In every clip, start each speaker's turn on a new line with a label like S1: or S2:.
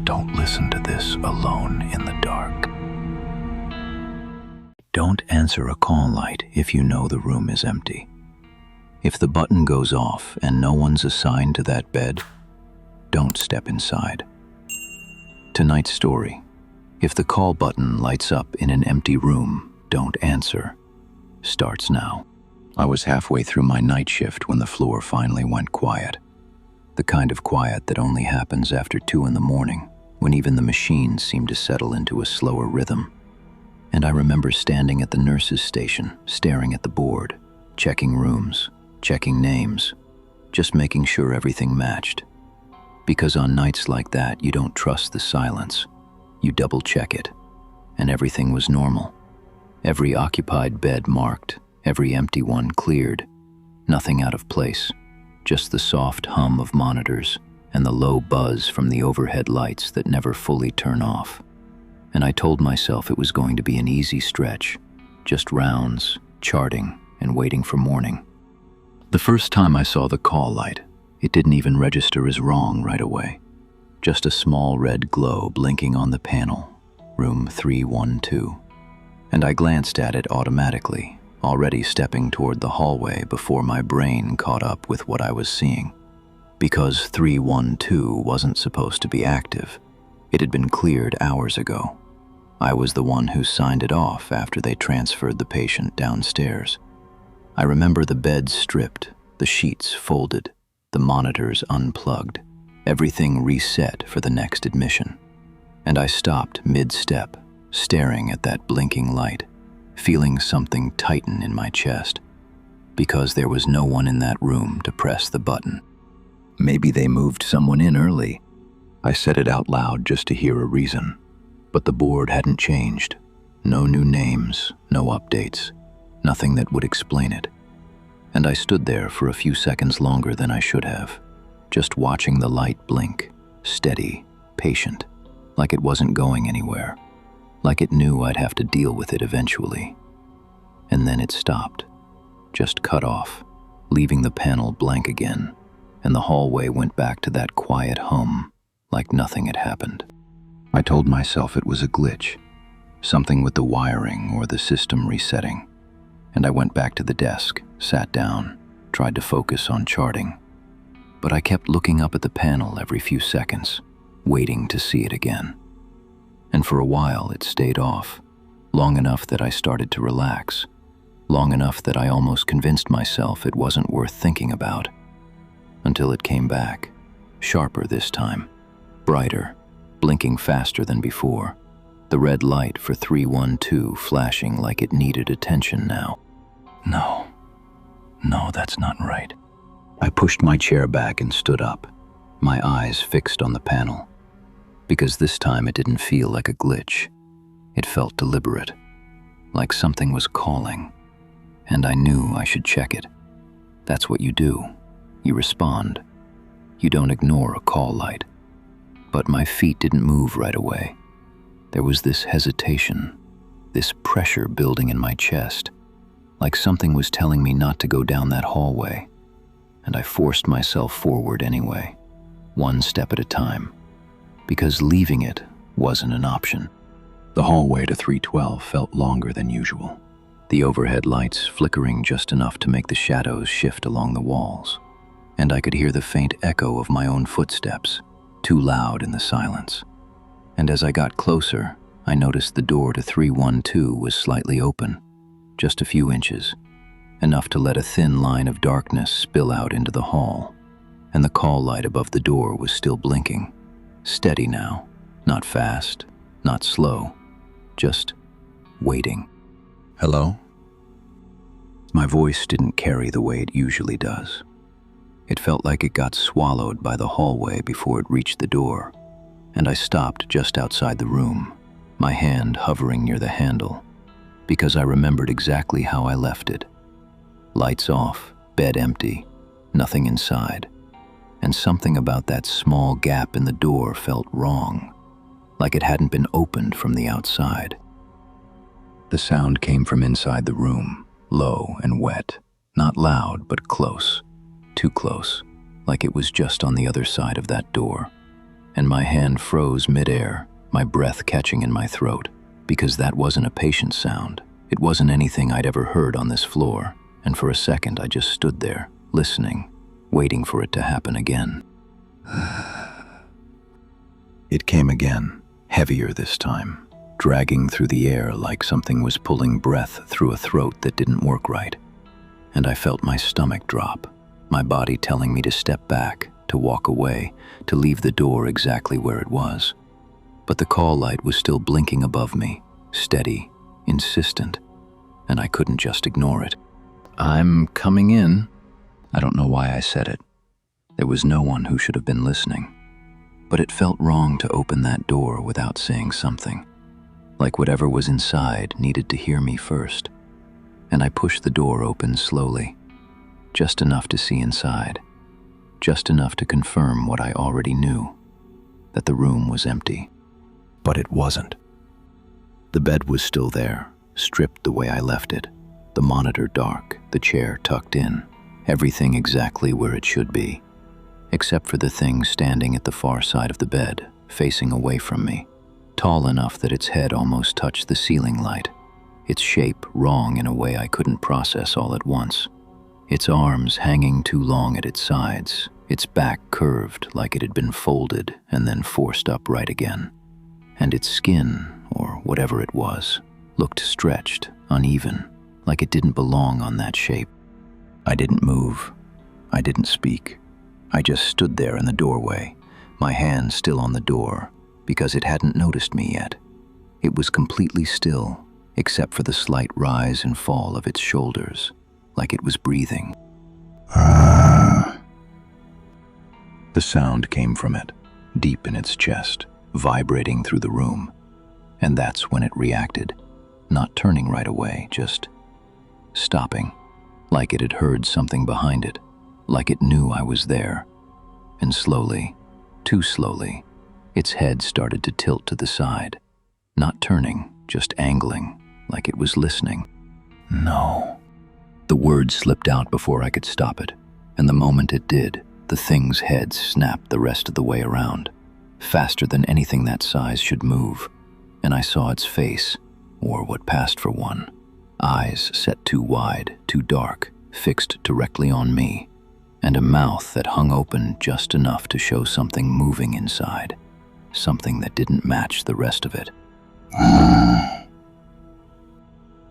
S1: Don't listen to this alone in the dark. Don't answer a call light if you know the room is empty. If the button goes off and no one's assigned to that bed, don't step inside. Tonight's story: if the call button lights up in an empty room, don't answer, starts now. I was halfway through my night shift when the floor finally went quiet. The kind of quiet that only happens after 2 in the morning, when even the machines seem to settle into a slower rhythm. And I remember standing at the nurse's station, staring at the board, checking rooms, checking names, just making sure everything matched. Because on nights like that, you don't trust the silence. You double-check it, and everything was normal. Every occupied bed marked, every empty one cleared, nothing out of place, just the soft hum of monitors and the low buzz from the overhead lights that never fully turn off. And I told myself it was going to be an easy stretch, just rounds, charting, and waiting for morning. The first time I saw the call light, it didn't even register as wrong right away. Just a small red glow blinking on the panel, room 312. And I glanced at it automatically, already stepping toward the hallway before my brain caught up with what I was seeing. Because 312 wasn't supposed to be active. It had been cleared hours ago. I was the one who signed it off after they transferred the patient downstairs. I remember the bed stripped, the sheets folded, the monitors unplugged, everything reset for the next admission. And I stopped mid-step, staring at that blinking light, feeling something tighten in my chest, because there was no one in that room to press the button. Maybe they moved someone in early. I said it out loud just to hear a reason, but the board hadn't changed. No new names, no updates, nothing that would explain it. And I stood there for a few seconds longer than I should have, just watching the light blink, steady, patient, like it wasn't going anywhere, like it knew I'd have to deal with it eventually. And then it stopped, just cut off, leaving the panel blank again, and the hallway went back to that quiet hum, like nothing had happened. I told myself it was a glitch, something with the wiring or the system resetting, and I went back to the desk, sat down, tried to focus on charting. But I kept looking up at the panel every few seconds, waiting to see it again. And for a while it stayed off, long enough that I started to relax, long enough that I almost convinced myself it wasn't worth thinking about, until it came back, sharper this time, brighter, blinking faster than before, the red light for 312 flashing like it needed attention now. No, that's not right. I pushed my chair back and stood up, my eyes fixed on the panel. Because this time it didn't feel like a glitch. It felt deliberate, like something was calling, and I knew I should check it. That's what you do. You respond. You don't ignore a call light. But my feet didn't move right away. There was this hesitation, this pressure building in my chest, like something was telling me not to go down that hallway. And I forced myself forward anyway, one step at a time, because leaving it wasn't an option. The hallway to 312 felt longer than usual, the overhead lights flickering just enough to make the shadows shift along the walls, and I could hear the faint echo of my own footsteps, too loud in the silence. And as I got closer, I noticed the door to 312 was slightly open, just a few inches, enough to let a thin line of darkness spill out into the hall, and the call light above the door was still blinking, steady now, not fast, not slow, just waiting. Hello? My voice didn't carry the way it usually does. It felt like it got swallowed by the hallway before it reached the door, and I stopped just outside the room, my hand hovering near the handle, because I remembered exactly how I left it. Lights off, bed empty, nothing inside, and something about that small gap in the door felt wrong, like it hadn't been opened from the outside. The sound came from inside the room, low and wet, not loud but close, too close, like it was just on the other side of that door. and my hand froze midair, my breath catching in my throat, because that wasn't a patient sound. It wasn't anything I'd ever heard on this floor, and for a second I just stood there, listening, waiting for it to happen again. It came again, heavier this time, dragging through the air like something was pulling breath through a throat that didn't work right. And I felt my stomach drop, my body telling me to step back, to walk away, to leave the door exactly where it was. But the call light was still blinking above me, steady, insistent, and I couldn't just ignore it. "I'm coming in." I don't know why I said it. There was no one who should have been listening. But it felt wrong to open that door without saying something, like whatever was inside needed to hear me first. And I pushed the door open slowly, just enough to see inside, just enough to confirm what I already knew, that the room was empty. But it wasn't. The bed was still there, stripped the way I left it, the monitor dark, the chair tucked in, everything exactly where it should be, except for the thing standing at the far side of the bed, facing away from me, tall enough that its head almost touched the ceiling light, its shape wrong in a way I couldn't process all at once, its arms hanging too long at its sides, its back curved like it had been folded and then forced upright again, and its skin, or whatever it was, looked stretched, uneven, like it didn't belong on that shape. I didn't move. I didn't speak. I just stood there in the doorway, my hand still on the door, because it hadn't noticed me yet. It was completely still, except for the slight rise and fall of its shoulders, like it was breathing. The sound came from it, deep in its chest, vibrating through the room. And that's when it reacted, not turning right away, just stopping, like it had heard something behind it, like it knew I was there. And slowly, too slowly, its head started to tilt to the side, not turning, just angling, like it was listening. "No." The word slipped out before I could stop it, and the moment it did, the thing's head snapped the rest of the way around, faster than anything that size should move, and I saw its face, or what passed for one, eyes set too wide, too dark, fixed directly on me, and a mouth that hung open just enough to show something moving inside, something that didn't match the rest of it.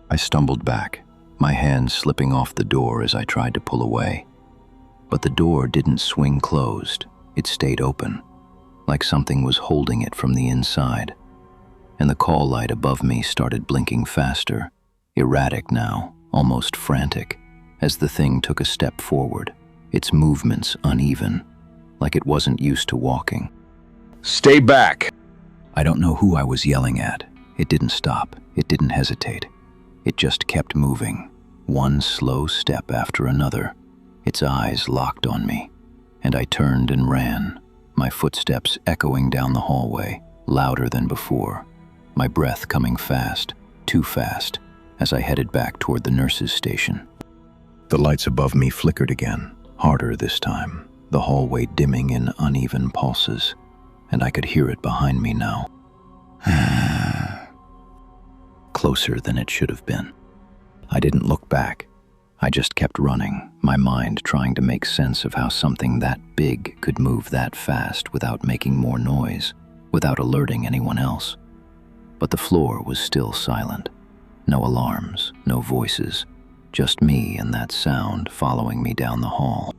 S1: I stumbled back, my hand slipping off the door as I tried to pull away. But the door didn't swing closed, it stayed open, like something was holding it from the inside. And the call light above me started blinking faster, erratic now, almost frantic, as the thing took a step forward, its movements uneven, like it wasn't used to walking.
S2: "Stay back!"
S1: I don't know who I was yelling at. It didn't stop, it didn't hesitate. It just kept moving, one slow step after another, its eyes locked on me, and I turned and ran, my footsteps echoing down the hallway, louder than before, my breath coming fast, too fast, as I headed back toward the nurse's station. The lights above me flickered again, harder this time, the hallway dimming in uneven pulses, and I could hear it behind me now. Closer than it should have been. I didn't look back. I just kept running, my mind trying to make sense of how something that big could move that fast without making more noise, without alerting anyone else. But the floor was still silent. No alarms, no voices, just me and that sound following me down the hall.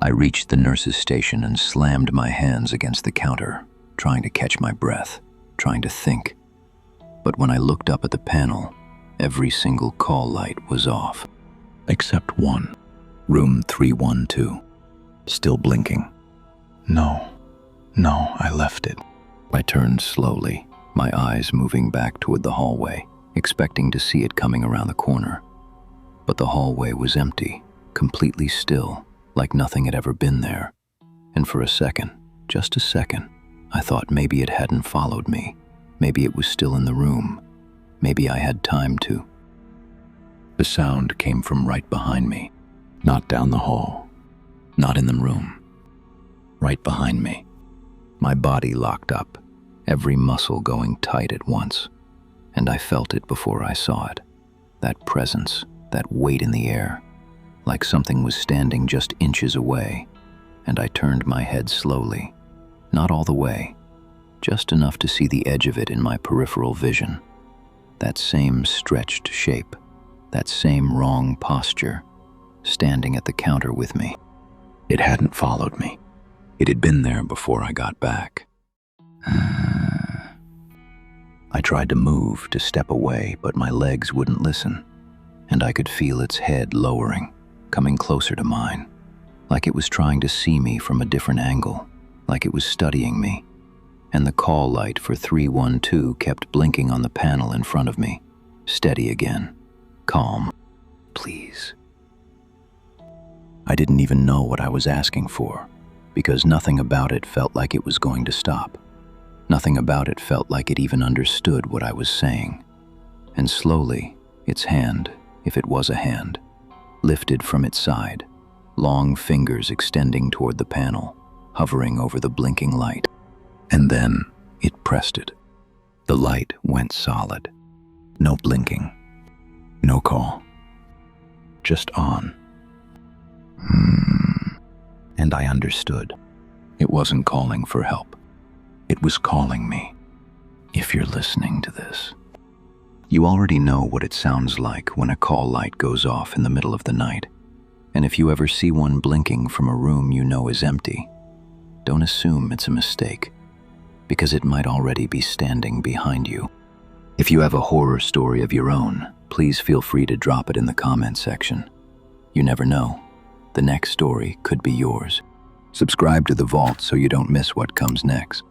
S1: I reached the nurse's station and slammed my hands against the counter, trying to catch my breath, trying to think. But when I looked up at the panel, every single call light was off. Except one, room 312, still blinking. No, I left it. I turned slowly, my eyes moving back toward the hallway, expecting to see it coming around the corner. But the hallway was empty, completely still, like nothing had ever been there. And for a second, just a second, I thought maybe it hadn't followed me. Maybe it was still in the room. Maybe I had time to. The sound came from right behind me, not down the hall, not in the room, right behind me. My body locked up, every muscle going tight at once, and I felt it before I saw it. That presence, that weight in the air, like something was standing just inches away, and I turned my head slowly, not all the way, just enough to see the edge of it in my peripheral vision. That same stretched shape, that same wrong posture, standing at the counter with me. It hadn't followed me. It had been there before I got back. I tried to move, to step away, but my legs wouldn't listen, and I could feel its head lowering, coming closer to mine, like it was trying to see me from a different angle, like it was studying me. And the call light for 312 kept blinking on the panel in front of me. Steady again. Calm. Please. I didn't even know what I was asking for, because nothing about it felt like it was going to stop. Nothing about it felt like it even understood what I was saying. And slowly, its hand, if it was a hand, lifted from its side, long fingers extending toward the panel, hovering over the blinking light. And then it pressed it. The light went solid. No blinking. No call. Just on. And I understood. It wasn't calling for help. It was calling me. If you're listening to this, you already know what it sounds like when a call light goes off in the middle of the night. And if you ever see one blinking from a room you know is empty, don't assume it's a mistake, because it might already be standing behind you. If you have a horror story of your own, please feel free to drop it in the comment section. You never know. The next story could be yours. Subscribe to the Vault so you don't miss what comes next.